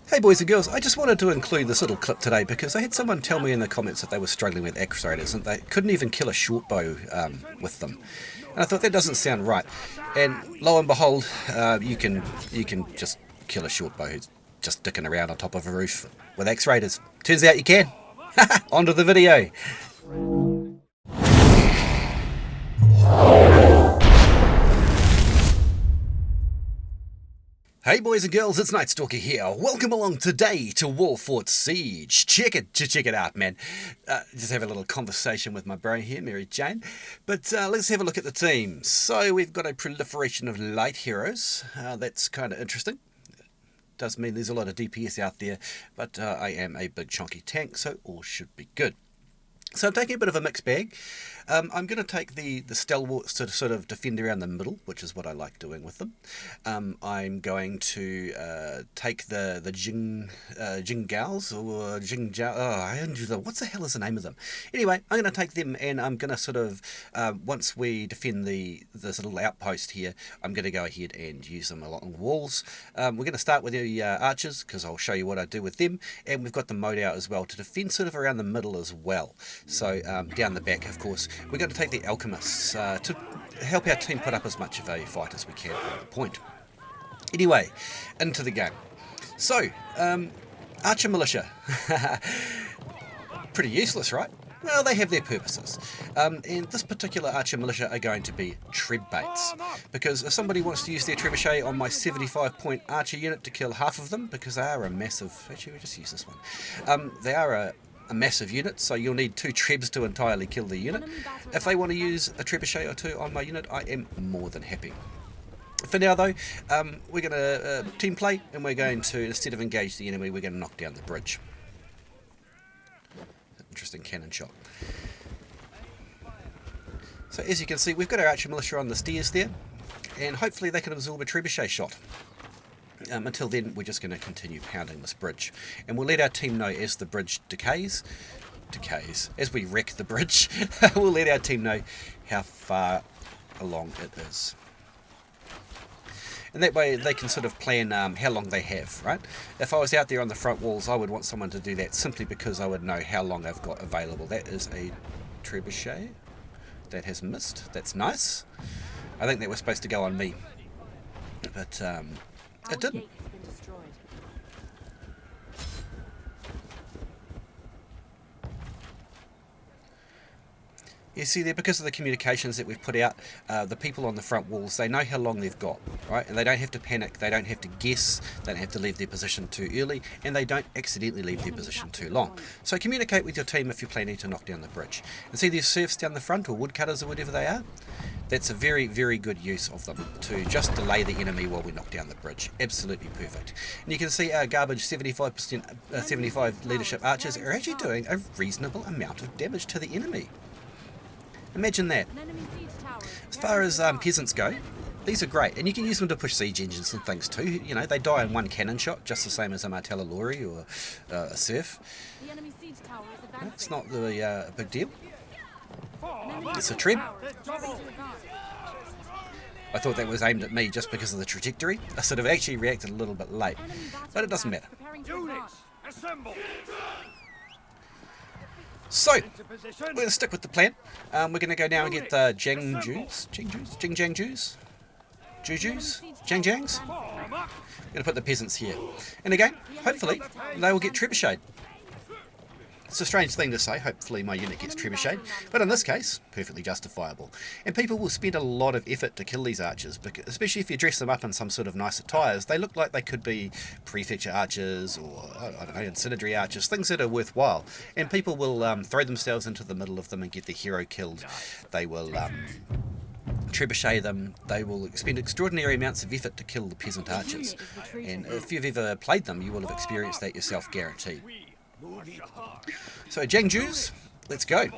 Hey boys and girls, I just wanted to include this little clip today because I had someone tell me in the comments that they were struggling with axe raiders and they couldn't even kill a short bow with them. And I thought that doesn't sound right. And lo and behold, you can just kill a short bow who's just dicking around on top of a roof with axe raiders. Turns out you can. On to the video. Hey boys and girls, it's KnightStalker here. Welcome along today to Warfort Siege. Check it out, man. Just have a little conversation with my bro here, Mary Jane. But let's have a look at the team. So we've got a proliferation of light heroes. That's kind of interesting. Does mean there's a lot of DPS out there, but I am a big chunky tank, so all should be good. So I'm taking a bit of a mixed bag. I'm going to take the Stalwarts to sort of defend around the middle, which is what I like doing with them. I'm going to take the Jingjus or Jingjus. What's the hell is the name of them? Anyway, I'm going to take them, and I'm going to sort of once we defend this little outpost here, I'm going to go ahead and use them along the walls. We're going to start with the archers because I'll show you what I do with them, and we've got the Modao as well to defend sort of around the middle as well. So down the back, of course, we're going to take the Alchemists to help our team put up as much of a fight as we can at the point. Anyway, into the game. So, Archer Militia. Pretty useless, right? Well, they have their purposes. And this particular Archer Militia are going to be treb baits. Because if somebody wants to use their trebuchet on my 75-point Archer unit to kill half of them, because they are a massive... Actually, we'll just use this one. They are a massive unit, so you'll need 2 trebs to entirely kill the unit. If they want to use a trebuchet or 2 on my unit, I am more than happy. For now though, we're going to team play, and we're going to, instead of engage the enemy, we're going to knock down the bridge. Interesting cannon shot. So as you can see, we've got our Archer Militia on the stairs there, and hopefully they can absorb a trebuchet shot. Until then, we're just going to continue pounding this bridge. And we'll let our team know as the bridge decays, as we wreck the bridge, we'll let our team know how far along it is. And that way they can sort of plan how long they have, right? If I was out there on the front walls, I would want someone to do that simply because I would know how long I've got available. That is a trebuchet that has missed. That's nice. I think that was supposed to go on me, but it didn't. You see there, because of the communications that we've put out, the people on the front walls, they know how long they've got, right? And they don't have to panic, they don't have to guess, they don't have to leave their position too early, and they don't accidentally leave their position too long. So communicate with your team if you're planning to knock down the bridge. And see these serfs down the front, or woodcutters or whatever they are? That's a very, very good use of them to just delay the enemy while we knock down the bridge. Absolutely perfect. And you can see our garbage 75 leadership archers are actually doing a reasonable amount of damage to the enemy. Imagine that. As far as peasants go, these are great, and you can use them to push siege engines and things too. You know, they die in one cannon shot, just the same as a Martella Lori or a serf. It's not really a big deal. It's a treb. I thought that was aimed at me just because of the trajectory. I sort of actually reacted a little bit late, but it doesn't matter. So, we're going to stick with the plan. We're going to go now and get the Jingjus. We're going to put the peasants here. And again, hopefully, they will get trebucheted. It's a strange thing to say, hopefully my unit gets trebucheted, but in this case, perfectly justifiable. And people will spend a lot of effort to kill these archers, because, especially if you dress them up in some sort of nice attires. They look like they could be prefecture archers, or, I don't know, incendiary archers, things that are worthwhile. And people will throw themselves into the middle of them and get the hero killed. They will trebuchet them. They will expend extraordinary amounts of effort to kill the peasant archers. And if you've ever played them, you will have experienced that yourself, guaranteed. So Jingjus, let's go.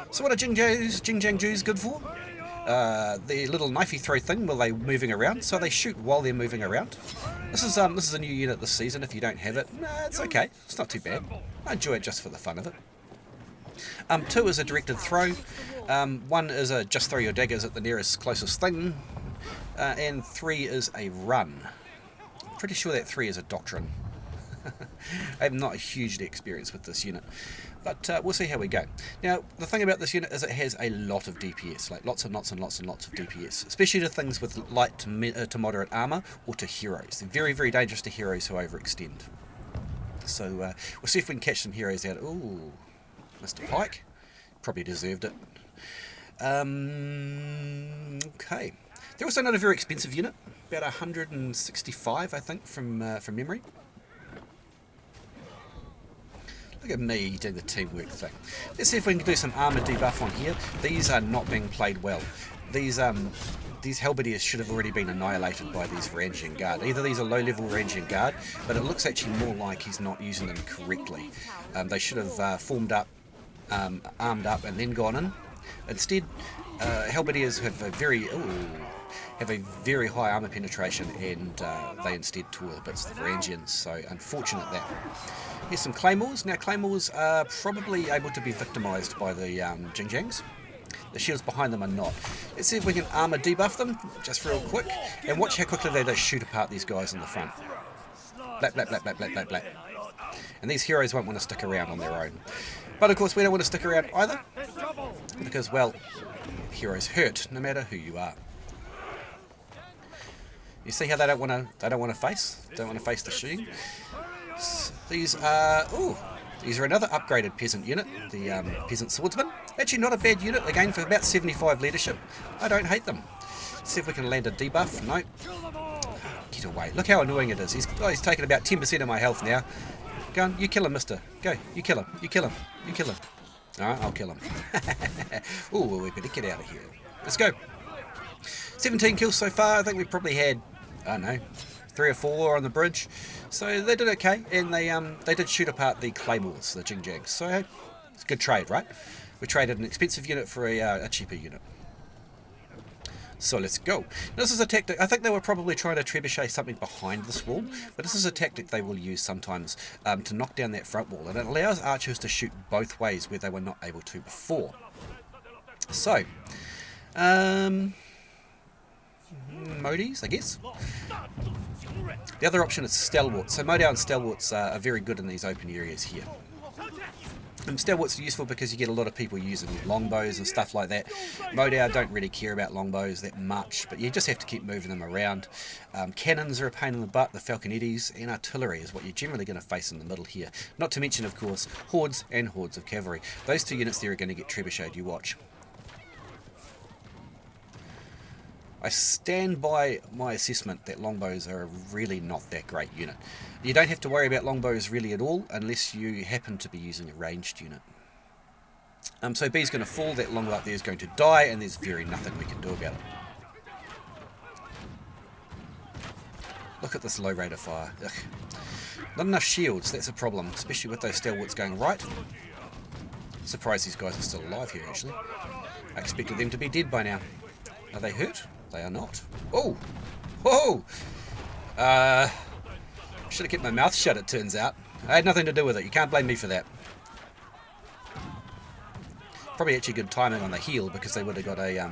So what are Jingjus good for? The little knifey throw thing while they're moving around, so they shoot while they're moving around. This is a new unit this season. If you don't have it, it's okay. It's not too bad. I enjoy it just for the fun of it. 2 is a directed throw. 1 is a just throw your daggers at the nearest closest thing, and 3 is a run. Pretty sure that 3 is a doctrine. I'm not hugely experienced with this unit, but we'll see how we go. Now, the thing about this unit is it has a lot of DPS, like lots and lots and lots and lots of DPS, especially to things with light to moderate armour or to heroes. They're very, very dangerous to heroes who overextend. So we'll see if we can catch some heroes out. Ooh, Mr. Pike. Probably deserved it. Okay. They're also not a very expensive unit. About 165, I think, from memory. Look at me doing the teamwork thing. Let's see if we can do some armour debuff on here. These are not being played well. These halberdiers should have already been annihilated by these Varangian Guard. Either these are low-level Varangian Guard, but it looks actually more like he's not using them correctly. They should have formed up, armed up, and then gone in. Instead, halberdiers have a very high armour penetration, and they instead tore the bits of the Varangians, so unfortunate that. Here's some claymores. Now claymores are probably able to be victimised by the Jingjus. The shields behind them are not. Let's see if we can armour debuff them, just real quick, and watch how quickly they just shoot apart these guys in the front. Blap, blap, blap, blap, blap, blap, blap. And these heroes won't want to stick around on their own. But of course we don't want to stick around either, because, well, heroes hurt, no matter who you are. You see how they don't want to face the shooting. These are another upgraded peasant unit, the peasant swordsman. Actually not a bad unit, again for about 75 leadership. I don't hate them. Let's see if we can land a debuff. Nope. Get away. Look how annoying it is. He's taken about 10% of my health now. Go on, you kill him, mister. Go, you kill him, you kill him, you kill him. Alright, I'll kill him. Ooh, we better get out of here. Let's go. 17 kills so far. I think we probably had, I don't know, 3 or 4 on the bridge. So they did okay, and they did shoot apart the claymores, the Jingjus. So it's a good trade, right? We traded an expensive unit for a cheaper unit. So let's go. Now, this is a tactic. I think they were probably trying to trebuchet something behind this wall, but this is a tactic they will use sometimes to knock down that front wall, and it allows archers to shoot both ways where they were not able to before. So, Modis, I guess. The other option is Stalwarts. So Modao and Stalwarts are very good in these open areas here. Stalwarts are useful because you get a lot of people using longbows and stuff like that. Modao don't really care about longbows that much, but you just have to keep moving them around. Cannons are a pain in the butt, the falconettis, and artillery is what you're generally going to face in the middle here. Not to mention, of course, hordes and hordes of cavalry. Those 2 units there are going to get trebucheted, you watch. I stand by my assessment that longbows are really not that great unit. You don't have to worry about longbows really at all unless you happen to be using a ranged unit. So B's going to fall, that longbow up there is going to die, and there's very nothing we can do about it. Look at this low rate of fire. Ugh. Not enough shields, that's a problem, especially with those stalwarts going right. Surprised these guys are still alive here, actually. I expected them to be dead by now. Are they hurt? They are not. Oh! Whoa! Should have kept my mouth shut, it turns out. I had nothing to do with it. You can't blame me for that. Probably actually good timing on the heal, because they would have got a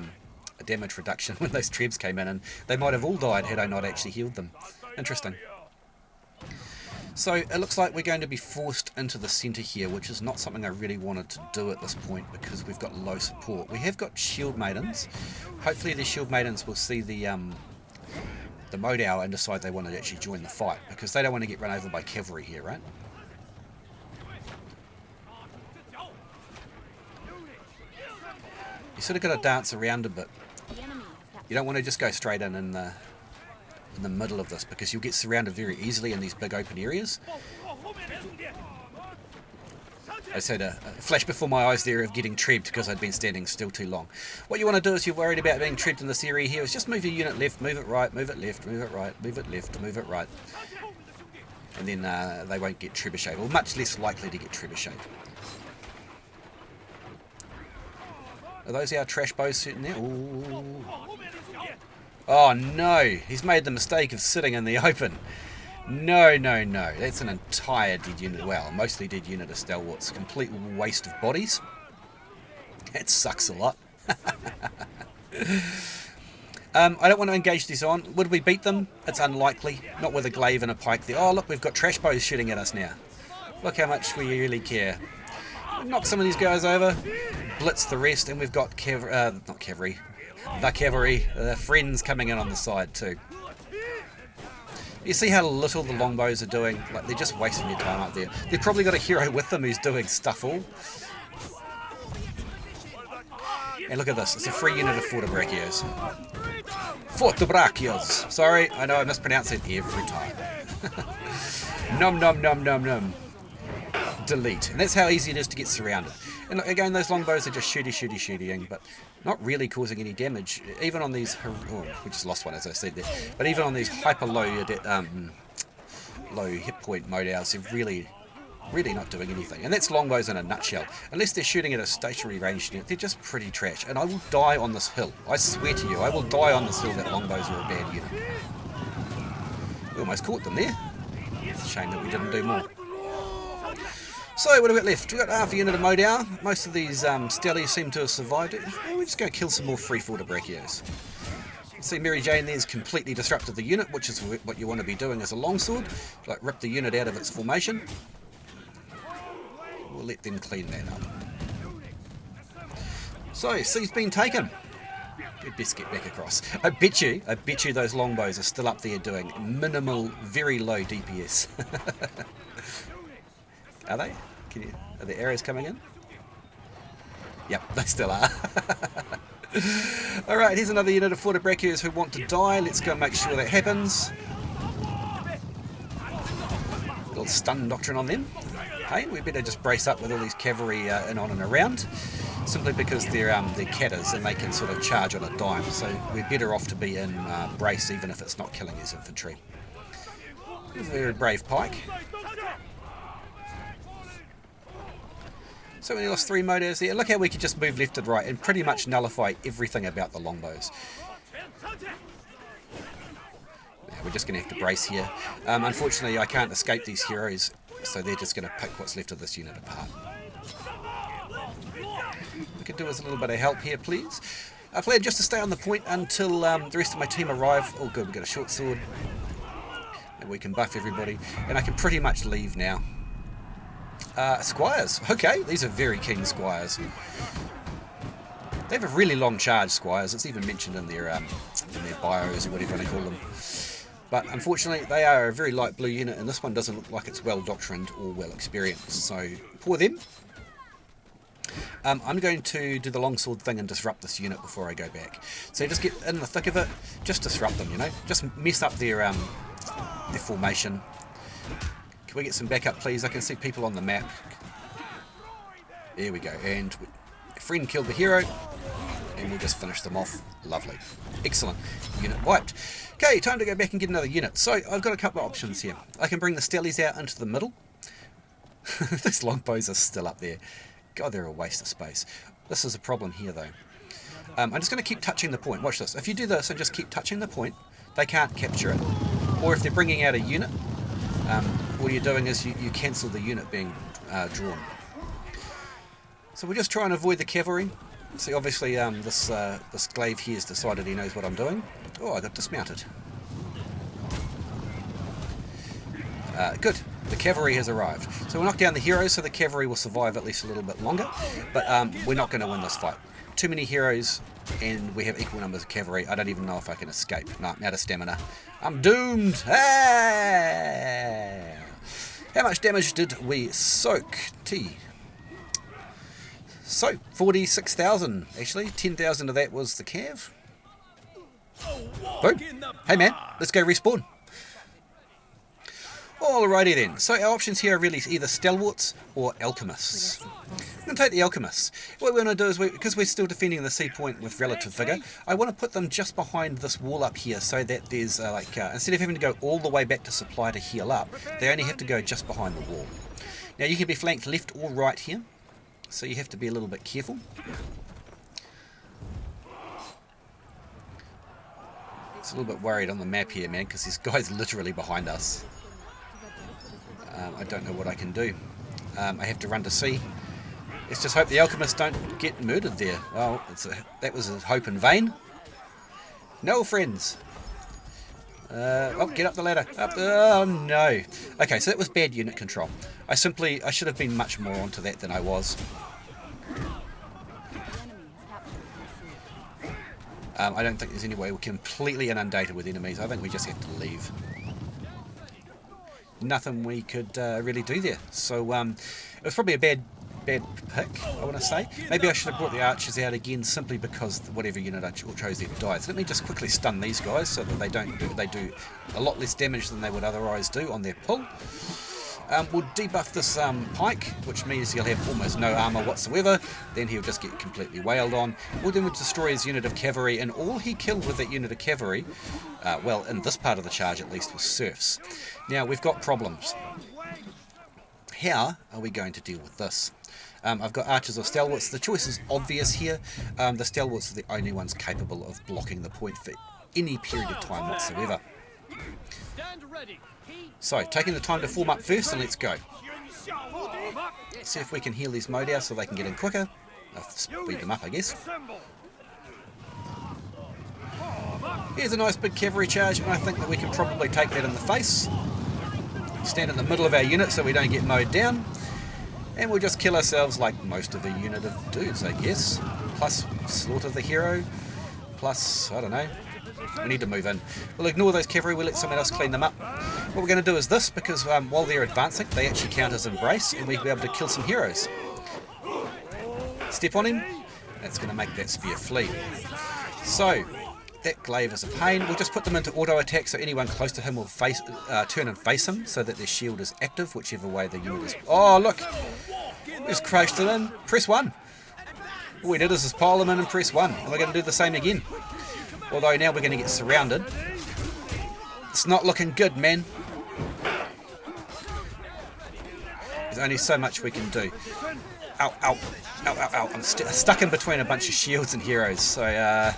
damage reduction when those trebs came in, and they might have all died had I not actually healed them. Interesting. So it looks like we're going to be forced into the centre here, which is not something I really wanted to do at this point because we've got low support. We have got shield maidens. Hopefully the shield maidens will see the Modao and decide they want to actually join the fight, because they don't want to get run over by cavalry here, right? You sort of got to dance around a bit. You don't want to just go straight in the middle of this, because you'll get surrounded very easily in these big open areas. I just had a flash before my eyes there of getting trebbed because I'd been standing still too long. What you want to do if you're worried about being trebbed in this area here is just move your unit left, move it right, move it left, move it right, move it left, move it right. And then they won't get trebucheted, or much less likely to get trebucheted. Are those our trash bows sitting there? Ooh. Oh no, he's made the mistake of sitting in the open. No, no, no. That's an entire dead unit. Well, mostly dead unit of stalwarts. Complete waste of bodies. That sucks a lot. I don't want to engage these on. Would we beat them? It's unlikely. Not with a glaive and a pike there. Oh, look, we've got trash bows shooting at us now. Look how much we really care. Knock some of these guys over, blitz the rest, and we've got not cavalry, the cavalry, friends coming in on the side too. You see how little the longbows are doing? Like, they're just wasting their time up there. They've probably got a hero with them who's doing stuff all. And look at this, it's a free unit of Fortebrachios. Fortebrachios! Sorry, I know I mispronounce it every time. Nom nom nom nom nom. Delete. And that's how easy it is to get surrounded. And look, again, those longbows are just shooting, but not really causing any damage. Even on these... Oh, we just lost one as I said there. But even on these hyper low hit point Modaos, they're really not doing anything. And that's longbows in a nutshell. Unless they're shooting at a stationary range unit, they're just pretty trash. And I will die on this hill. I swear to you, I will die on this hill that longbows are a bad unit. We almost caught them there. It's a shame that we didn't do more. So, what have we got left? We've got half a unit of Modao. Most of these stellies seem to have survived it. We're just going to kill some more free Fortebrachios. See, Mary Jane there's completely disrupted the unit, which is what you want to be doing as a longsword. Like, rip the unit out of its formation. We'll let them clean that up. So, C's been taken. We'd best get back across. I bet you those longbows are still up there doing minimal, very low DPS. Are they? Are the arrows coming in? Yep, they still are. Alright, here's another unit of Fortebrachios who want to die. Let's go make sure that happens. Little stun doctrine on them. Hey, we better just brace up with all these cavalry in on and around. Simply because they're catters and they can sort of charge on a dime. So we're better off to be in brace even if it's not killing his infantry. Very brave pike. So we lost 3 Modaos there. Look how we could just move left and right and pretty much nullify everything about the longbows. Yeah, we're just going to have to brace here. Unfortunately, I can't escape these heroes, so they're just going to pick what's left of this unit apart. We could do with a little bit of help here, please. I plan just to stay on the point until the rest of my team arrive. Oh good, we've got a short sword. And we can buff everybody. And I can pretty much leave now. Squires. Okay, these are very keen squires. They have a really long charge, squires. It's even mentioned in their bios or whatever you want to call them. But unfortunately, they are a very light blue unit, and this one doesn't look like it's well doctrined or well experienced. So, poor them. I'm going to do the longsword thing and disrupt this unit before I go back. So just get in the thick of it, just disrupt them, you know. Just mess up their formation. Can we get some backup, please? I can see people on the map. There we go. And a friend killed the hero. And we'll just finish them off. Lovely. Excellent. Unit wiped. Okay, time to go back and get another unit. So, I've got a couple of options here. I can bring the stellies out into the middle. These longbows are still up there. God, they're a waste of space. This is a problem here, though. I'm just going to keep touching the point. Watch this. If you do this and just keep touching the point, they can't capture it. Or if they're bringing out a unit, all you're doing is you cancel the unit being drawn. So we're just trying to avoid the cavalry. See, obviously this glaive here has decided he knows what I'm doing. Oh, I got dismounted. Good. The cavalry has arrived. So we'll knock down the heroes so the cavalry will survive at least a little bit longer. But we're not going to win this fight. Too many heroes and we have equal numbers of cavalry. I don't even know if I can escape. No, I'm out of stamina. I'm doomed! Ah! How much damage did we soak? So, 46,000 actually. 10,000 of that was the cav. Boom. Hey man, let's go respawn. Alrighty then, so our options here are really either Stalwarts or Alchemists. I'm going to take the Alchemists. What we're going to do is, because we're still defending the sea point with relative vigour, I want to put them just behind this wall up here so that there's instead of having to go all the way back to supply to heal up, they only have to go just behind the wall. Now you can be flanked left or right here, so you have to be a little bit careful. It's a little bit worried on the map here, man, because this guy's literally behind us. I don't know what I can do. I have to run to sea. Let's just hope the Alchemists don't get murdered there. Well, that was a hope in vain. No friends. Oh, get up the ladder. Oh, no. Okay, so that was bad unit control. I should have been much more onto that than I was. I don't think there's any way we're completely inundated with enemies. I think we just have to leave. Nothing we could really do there. So it was probably a bad pick, I want to say. Maybe I should have brought the archers out again simply because whatever unit I chose there died. So let me just quickly stun these guys so that they do a lot less damage than they would otherwise do on their pull. We'll debuff this pike, which means he'll have almost no armour whatsoever. Then he'll just get completely wailed on. We'll then destroy his unit of cavalry, and all he killed with that unit of cavalry, well, in this part of the charge at least, was serfs. Now, we've got problems. How are we going to deal with this? I've got archers or stalwarts. The choice is obvious here. The stalwarts are the only ones capable of blocking the point for any period of time whatsoever. So, taking the time to form up first, and let's go. Let's see if we can heal these Modao so they can get in quicker. I'll speed them up, I guess. Here's a nice big cavalry charge, and I think that we can probably take that in the face. Stand in the middle of our unit so we don't get mowed down. And we'll just kill ourselves like most of a unit of dudes, I guess. Plus slaughter the hero. Plus, I don't know. We need to move in. We'll ignore those cavalry, we'll let someone else clean them up. What we're going to do is this, because while they're advancing, they actually count as embrace, and we'll be able to kill some heroes. Step on him, that's going to make that spear flee. So, that glaive is a pain. We'll just put them into auto attack, so anyone close to him will turn and face him, so that their shield is active, whichever way the unit is. Oh, look! We just crashed it in. Press 1. All we did is just pile them in and press 1, and we're going to do the same again. Although now we're going to get surrounded. It's not looking good, man. There's only so much we can do. Ow, ow, ow, ow, ow. I'm stuck in between a bunch of shields and heroes, so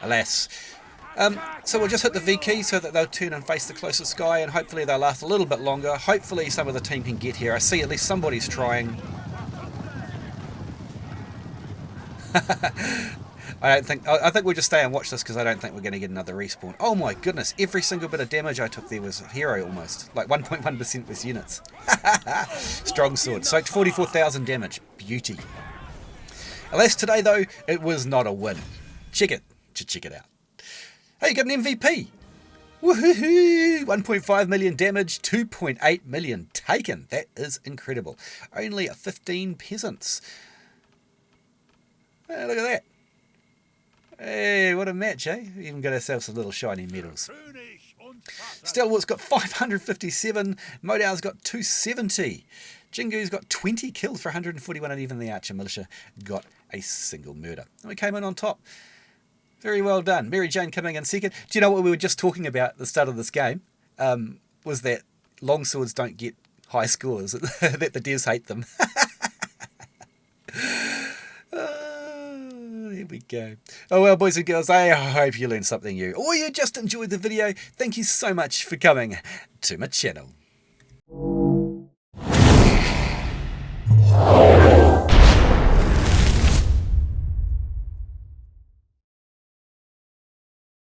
alas. So we'll just hit the V key so that they'll turn and face the closest guy, and hopefully they'll last a little bit longer. Hopefully some of the team can get here. I see at least somebody's trying. I think we'll just stay and watch this because I don't think we're going to get another respawn. Oh my goodness, every single bit of damage I took there was a hero almost. Like 1.1% was units. Strong sword. Soaked 44,000 damage. Beauty. Alas, today though, it was not a win. Check it out. Hey, you got an MVP. Woohoo! 1.5 million damage, 2.8 million taken. That is incredible. Only 15 peasants. Hey, look at that. Hey, what a match, eh? We even got ourselves some little shiny medals. Stalwart's got 557. Modao's got 270. Jingjus got 20 kills for 141, and even the Archer Militia got a single murder. And we came in on top. Very well done. Mary Jane coming in second. Do you know what we were just talking about at the start of this game? Was that longswords don't get high scores, that the devs hate them. There we go. Oh well, boys and girls, I hope you learned something new, or you just enjoyed the video. Thank you so much for coming to my channel.